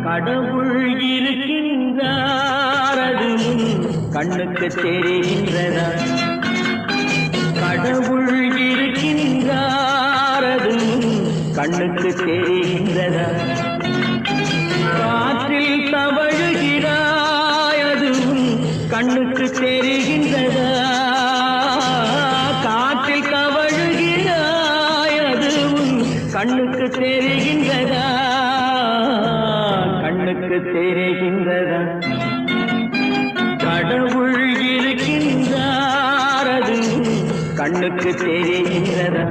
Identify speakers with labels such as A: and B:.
A: கடவுள் இருக்கின்றார் அது கண்ணுக்கு தெரிகின்றதா? கடவுள் இருக்கின்றார் அது கண்ணுக்கு தெரிகின்றதா? காற்றில் தவழுகிறாய் அதுவும் கண்ணுக்கு தெரிகின்றதா? காற்றில் தவழுகிறாய் அதுவும் கண்ணுக்கு தெரிகின்றதா? கண்ணுக்கு தெரிகின்றதா? கடவுள் இருக்கின்றார் அதுவும் கண்ணுக்கு தெரிகின்றதா?